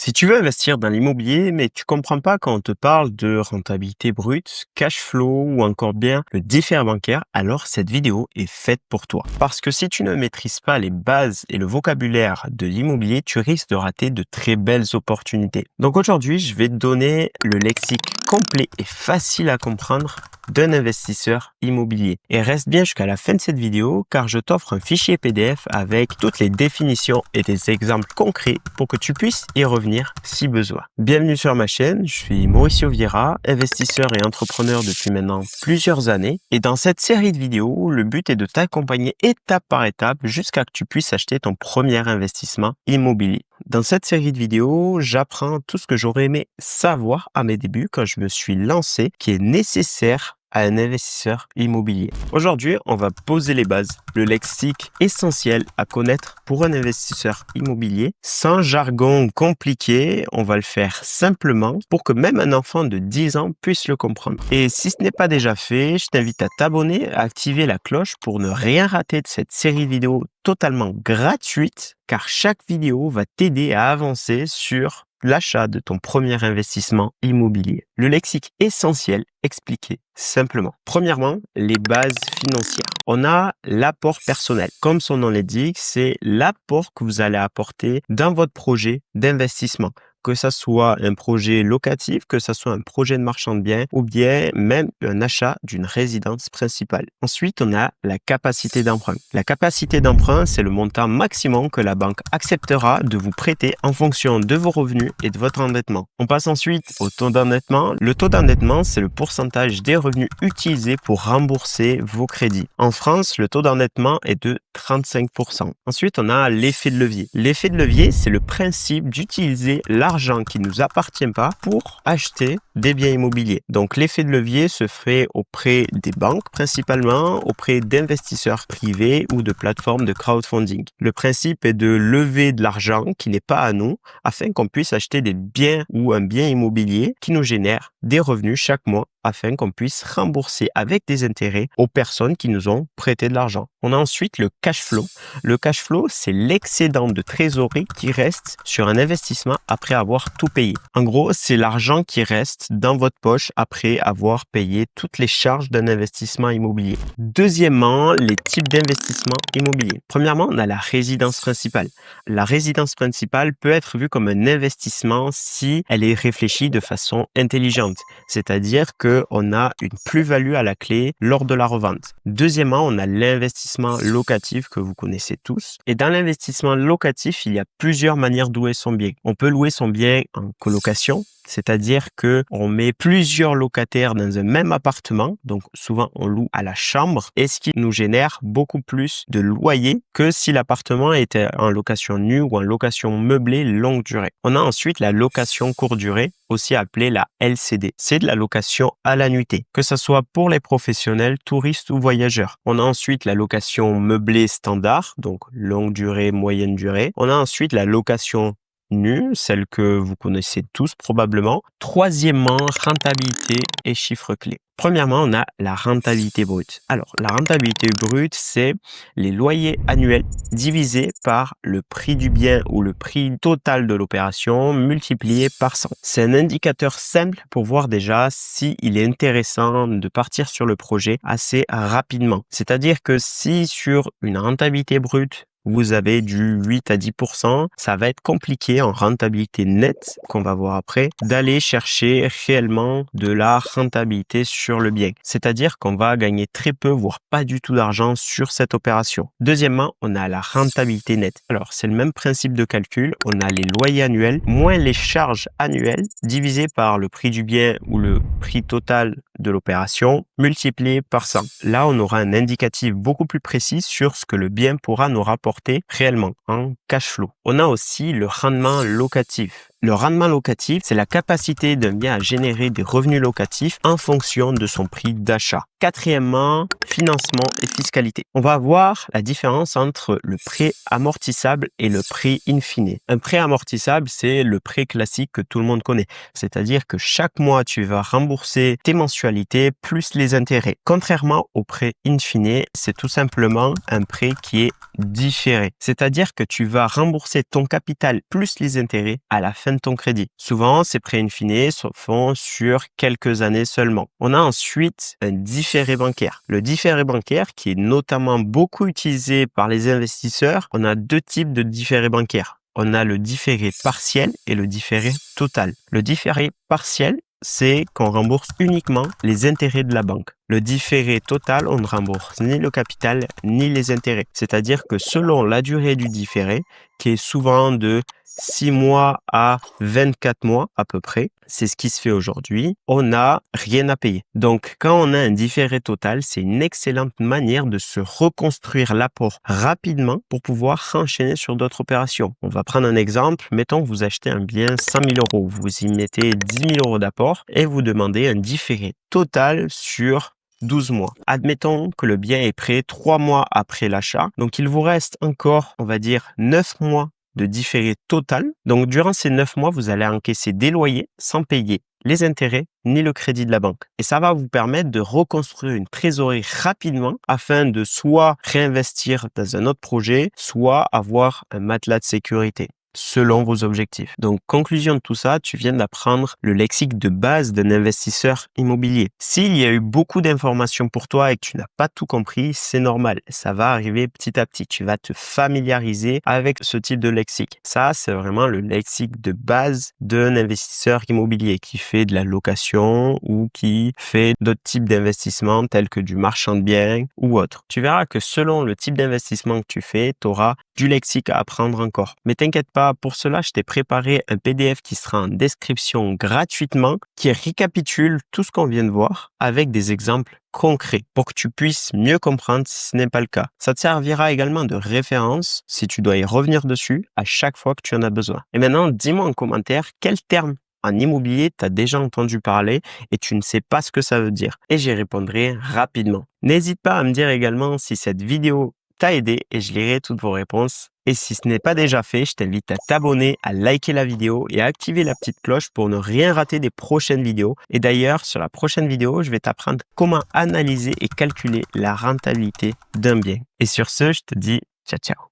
Si tu veux investir dans l'immobilier, mais tu comprends pas quand on te parle de rentabilité brute, cash flow ou encore bien le différé bancaire, alors cette vidéo est faite pour toi. Parce que si tu ne maîtrises pas les bases et le vocabulaire de l'immobilier, tu risques de rater de très belles opportunités. Donc aujourd'hui, je vais te donner le lexique complet et facile à comprendre d'un investisseur immobilier. Et reste bien jusqu'à la fin de cette vidéo car je t'offre un fichier PDF avec toutes les définitions et des exemples concrets pour que tu puisses y revenir si besoin. Bienvenue sur ma chaîne, je suis Mauricio Vieira, investisseur et entrepreneur depuis maintenant plusieurs années. Et dans cette série de vidéos, le but est de t'accompagner étape par étape jusqu'à que tu puisses acheter ton premier investissement immobilier. Dans cette série de vidéos, j'apprends tout ce que j'aurais aimé savoir à mes débuts quand je me suis lancé, qui est nécessaire à un investisseur immobilier. Aujourd'hui, on va poser les bases, le lexique essentiel à connaître pour un investisseur immobilier. Sans jargon compliqué, on va le faire simplement pour que même un enfant de 10 ans puisse le comprendre. Et si ce n'est pas déjà fait, je t'invite à t'abonner, à activer la cloche pour ne rien rater de cette série de vidéos totalement gratuite, car chaque vidéo va t'aider à avancer sur l'achat de ton premier investissement immobilier. Le lexique essentiel expliqué simplement. Premièrement, les bases financières. On a l'apport personnel. Comme son nom l'indique, c'est l'apport que vous allez apporter dans votre projet d'investissement. Que ça soit un projet locatif, que ça soit un projet de marchand de biens ou bien même un achat d'une résidence principale. Ensuite, on a la capacité d'emprunt. La capacité d'emprunt, c'est le montant maximum que la banque acceptera de vous prêter en fonction de vos revenus et de votre endettement. On passe ensuite au taux d'endettement. Le taux d'endettement, c'est le pourcentage des revenus utilisés pour rembourser vos crédits. En France, le taux d'endettement est de 35%. Ensuite, on a l'effet de levier. L'effet de levier, c'est le principe d'utiliser l'argent qui ne nous appartient pas pour acheter des biens immobiliers. Donc, l'effet de levier se fait auprès des banques, principalement auprès d'investisseurs privés ou de plateformes de crowdfunding. Le principe est de lever de l'argent qui n'est pas à nous afin qu'on puisse acheter des biens ou un bien immobilier qui nous génère des revenus chaque mois afin qu'on puisse rembourser avec des intérêts aux personnes qui nous ont prêté de l'argent. On a ensuite le cash flow. Le cash flow, c'est l'excédent de trésorerie qui reste sur un investissement après avoir tout payé. En gros, c'est l'argent qui reste dans votre poche après avoir payé toutes les charges d'un investissement immobilier. Deuxièmement, les types d'investissements immobiliers. Premièrement, on a la résidence principale. La résidence principale peut être vue comme un investissement si elle est réfléchie de façon intelligente, c'est-à-dire qu'on a une plus-value à la clé lors de la revente. Deuxièmement, on a l'investissement locatif que vous connaissez tous. Et dans l'investissement locatif, il y a plusieurs manières de louer son bien. On peut louer son bien en colocation, c'est-à-dire que on met plusieurs locataires dans un même appartement, donc souvent on loue à la chambre, et ce qui nous génère beaucoup plus de loyer que si l'appartement était en location nue ou en location meublée longue durée. On a ensuite la location courte durée, aussi appelée la LCD. C'est de la location à la nuitée, que ce soit pour les professionnels, touristes ou voyageurs. On a ensuite la location meublée standard, donc longue durée, moyenne durée. On a ensuite la location nue, celle que vous connaissez tous probablement. Troisièmement, rentabilité et chiffres clés. Premièrement, on a la rentabilité brute. Alors, la rentabilité brute, c'est les loyers annuels divisés par le prix du bien ou le prix total de l'opération multiplié par 100. C'est un indicateur simple pour voir déjà s'il est intéressant de partir sur le projet assez rapidement. C'est-à-dire que si sur une rentabilité brute, vous avez du 8 à 10%, ça va être compliqué en rentabilité nette, qu'on va voir après, d'aller chercher réellement de la rentabilité sur le bien. C'est-à-dire qu'on va gagner très peu, voire pas du tout d'argent sur cette opération. Deuxièmement, on a la rentabilité nette. Alors, c'est le même principe de calcul. On a les loyers annuels moins les charges annuelles divisées par le prix du bien ou le prix total de l'opération multiplié par 100. Là, on aura un indicatif beaucoup plus précis sur ce que le bien pourra nous rapporter réellement en cash flow. On a aussi le rendement locatif. Le rendement locatif, c'est la capacité d'un bien à générer des revenus locatifs en fonction de son prix d'achat. Quatrièmement, financement et fiscalité. On va voir la différence entre le prêt amortissable et le prêt in fine. Un prêt amortissable, c'est le prêt classique que tout le monde connaît. C'est-à-dire que chaque mois, tu vas rembourser tes mensualités plus les intérêts. Contrairement au prêt in fine, c'est tout simplement un prêt qui est différé. C'est-à-dire que tu vas rembourser ton capital plus les intérêts à la fin même ton crédit. Souvent, ces prêts in fine se font sur quelques années seulement. On a ensuite un différé bancaire. Le différé bancaire, qui est notamment beaucoup utilisé par les investisseurs, on a deux types de différés bancaires. On a le différé partiel et le différé total. Le différé partiel, c'est qu'on rembourse uniquement les intérêts de la banque. Le différé total, on ne rembourse ni le capital ni les intérêts. C'est-à-dire que selon la durée du différé, qui est souvent de 6 mois à 24 mois à peu près, c'est ce qui se fait aujourd'hui, on n'a rien à payer. Donc, quand on a un différé total, c'est une excellente manière de se reconstruire l'apport rapidement pour pouvoir enchaîner sur d'autres opérations. On va prendre un exemple. Mettons que vous achetez un bien 100 000 euros. Vous y mettez 10 000 euros d'apport et vous demandez un différé total sur 12 mois. Admettons que le bien est prêt 3 mois après l'achat. Donc, il vous reste encore, on va dire, 9 mois de différé total. Donc, durant ces 9 mois, vous allez encaisser des loyers sans payer les intérêts ni le crédit de la banque. Et ça va vous permettre de reconstruire une trésorerie rapidement afin de soit réinvestir dans un autre projet, soit avoir un matelas de sécurité selon vos objectifs. Donc, conclusion de tout ça, tu viens d'apprendre le lexique de base d'un investisseur immobilier. S'il y a eu beaucoup d'informations pour toi et que tu n'as pas tout compris, c'est normal. Ça va arriver petit à petit. Tu vas te familiariser avec ce type de lexique. Ça, c'est vraiment le lexique de base d'un investisseur immobilier qui fait de la location ou qui fait d'autres types d'investissements tels que du marchand de biens ou autre. Tu verras que selon le type d'investissement que tu fais, tu auras du lexique à apprendre encore. Mais t'inquiète pas, pour cela, je t'ai préparé un PDF qui sera en description gratuitement, qui récapitule tout ce qu'on vient de voir avec des exemples concrets pour que tu puisses mieux comprendre si ce n'est pas le cas. Ça te servira également de référence si tu dois y revenir dessus à chaque fois que tu en as besoin. Et maintenant, dis-moi en commentaire quel terme en immobilier tu as déjà entendu parler et tu ne sais pas ce que ça veut dire. Et j'y répondrai rapidement. N'hésite pas à me dire également si cette vidéo t'a aidé et je lirai toutes vos réponses. Et si ce n'est pas déjà fait, je t'invite à t'abonner, à liker la vidéo et à activer la petite cloche pour ne rien rater des prochaines vidéos. Et d'ailleurs, sur la prochaine vidéo, je vais t'apprendre comment analyser et calculer la rentabilité d'un bien. Et sur ce, je te dis ciao ciao.